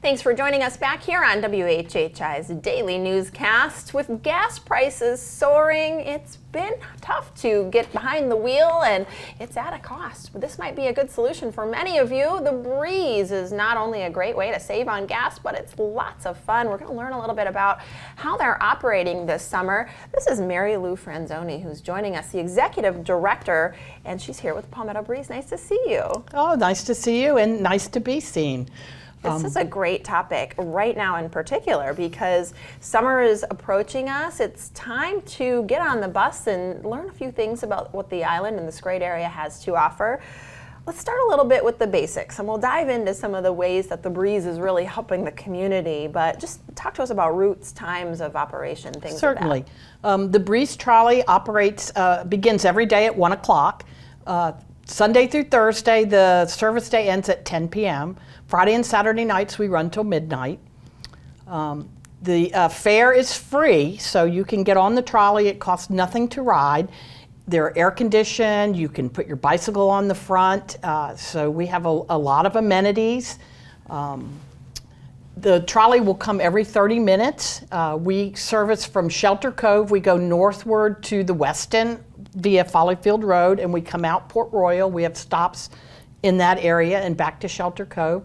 Thanks for joining us back here on WHHI's daily newscast. With gas prices soaring, it's been tough to get behind the wheel and it's at a cost. But this might be a good solution for many of you. The Breeze is not only a great way to save on gas, but it's lots of fun. We're going to learn a little bit about how they're operating this summer. This is Mary Lou Franzoni, who's joining us, the executive director, and she's here with Palmetto Breeze. Nice to see you. Oh, nice to see you and nice to be seen. This is a great topic right now in particular because summer is approaching us. It's time to get on the bus and learn a few things about what the island and this great area has to offer. Let's start a little bit with the basics and we'll dive into some of the ways that the Breeze is really helping the community, but just talk to us about routes, times of operation, things Certainly. like that. The Breeze trolley begins every day at 1 o'clock. Sunday through Thursday, the service day ends at 10 p.m. Friday and Saturday nights, we run till midnight. The fare is free, so you can get on the trolley. It costs nothing to ride. They're air conditioned. You can put your bicycle on the front. So we have a lot of amenities. The trolley will come every 30 minutes. We service from Shelter Cove. We go northward to the Weston via Follyfield Road, and we come out Port Royal. We have stops in that area and back to Shelter Cove.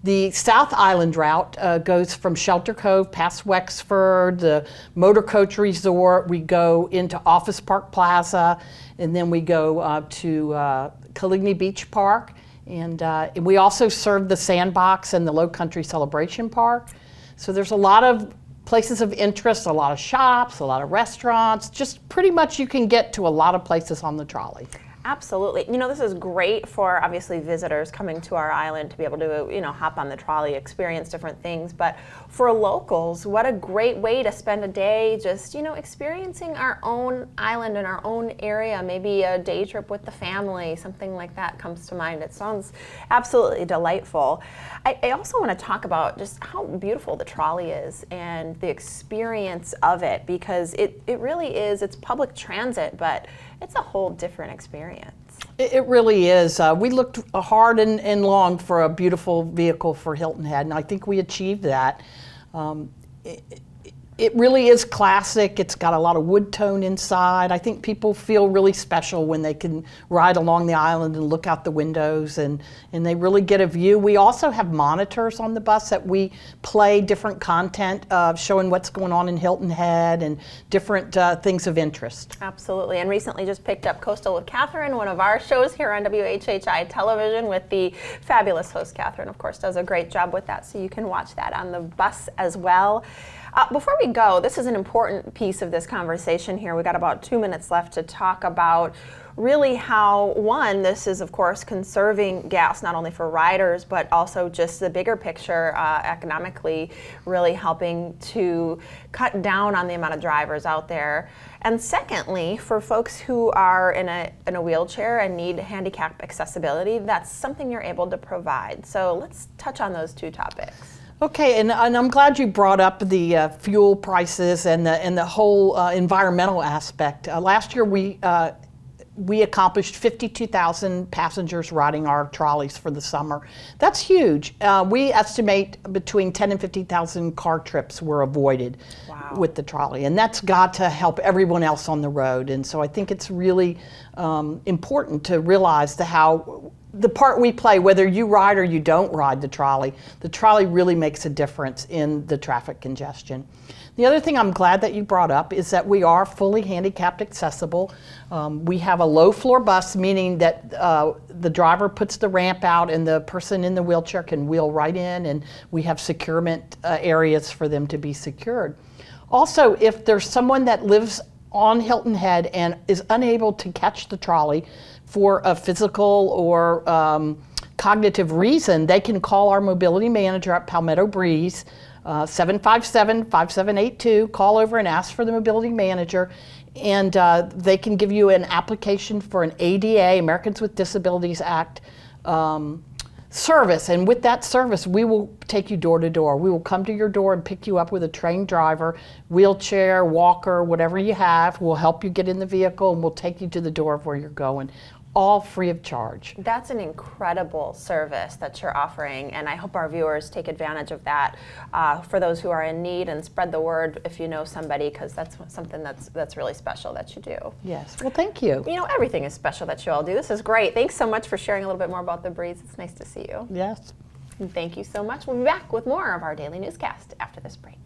The South Island route goes from Shelter Cove past Wexford, the Motor Coach Resort. We go into Office Park Plaza, and then we go to Caligny Beach Park. And we also serve the Sandbox and the Lowcountry Celebration Park. So there's a lot of places of interest, a lot of shops, a lot of restaurants. Just pretty much you can get to a lot of places on the trolley. Absolutely. You know, this is great for obviously visitors coming to our island to be able to, hop on the trolley, experience different things. But for locals, what a great way to spend a day just, experiencing our own island and our own area. Maybe a day trip with the family, something like that comes to mind. It sounds absolutely delightful. I also want to talk about just how beautiful the trolley is and the experience of it, because it really is, it's public transit, but it's a whole different experience. It really is. We looked hard and long for a beautiful vehicle for Hilton Head, and I think we achieved that. It really is classic. It's got a lot of wood tone inside. I think people feel really special when they can ride along the island and look out the windows and they really get a view. We also have monitors on the bus that we play different content showing what's going on in Hilton Head and different things of interest. Absolutely, and recently just picked up Coastal with Catherine, one of our shows here on WHHI television with the fabulous host Catherine, of course, does a great job with that, so you can watch that on the bus as well. Before we go, this is an important piece of this conversation here. We got about 2 minutes left to talk about really how, one, this is of course conserving gas not only for riders but also just the bigger picture economically, really helping to cut down on the amount of drivers out there. And secondly, for folks who are in a wheelchair and need handicap accessibility, that's something you're able to provide. So let's touch on those two topics. Okay, and I'm glad you brought up the fuel prices and the whole environmental aspect. Last year we accomplished 52,000 passengers riding our trolleys for the summer. That's huge. We estimate between 10 and 50,000 car trips were avoided. Wow. With the trolley, and that's got to help everyone else on the road. And so I think it's really important to realize the part we play, whether you ride or you don't ride the trolley really makes a difference in the traffic congestion. The other thing I'm glad that you brought up is that we are fully handicapped accessible. We have a low floor bus, meaning that the driver puts the ramp out and the person in the wheelchair can wheel right in, and we have securement areas for them to be secured. Also, if there's someone that lives on Hilton Head and is unable to catch the trolley for a physical or cognitive reason, they can call our mobility manager at Palmetto Breeze, 757-5782, call over and ask for the mobility manager, and they can give you an application for an ADA, Americans with Disabilities Act, service. And with that service, we will take you door to door. We will come to your door and pick you up with a trained driver, wheelchair, walker, whatever you have. We'll help you get in the vehicle and we'll take you to the door of where you're going. all free of charge. That's an incredible service that you're offering, and I hope our viewers take advantage of that for those who are in need, and spread the word if you know somebody, because that's something that's really special that you do. Yes. Well, thank you. You know, everything is special that you all do. This is great. Thanks so much for sharing a little bit more about the breeds. It's nice to see you. Yes. And thank you so much. We'll be back with more of our daily newscast after this break.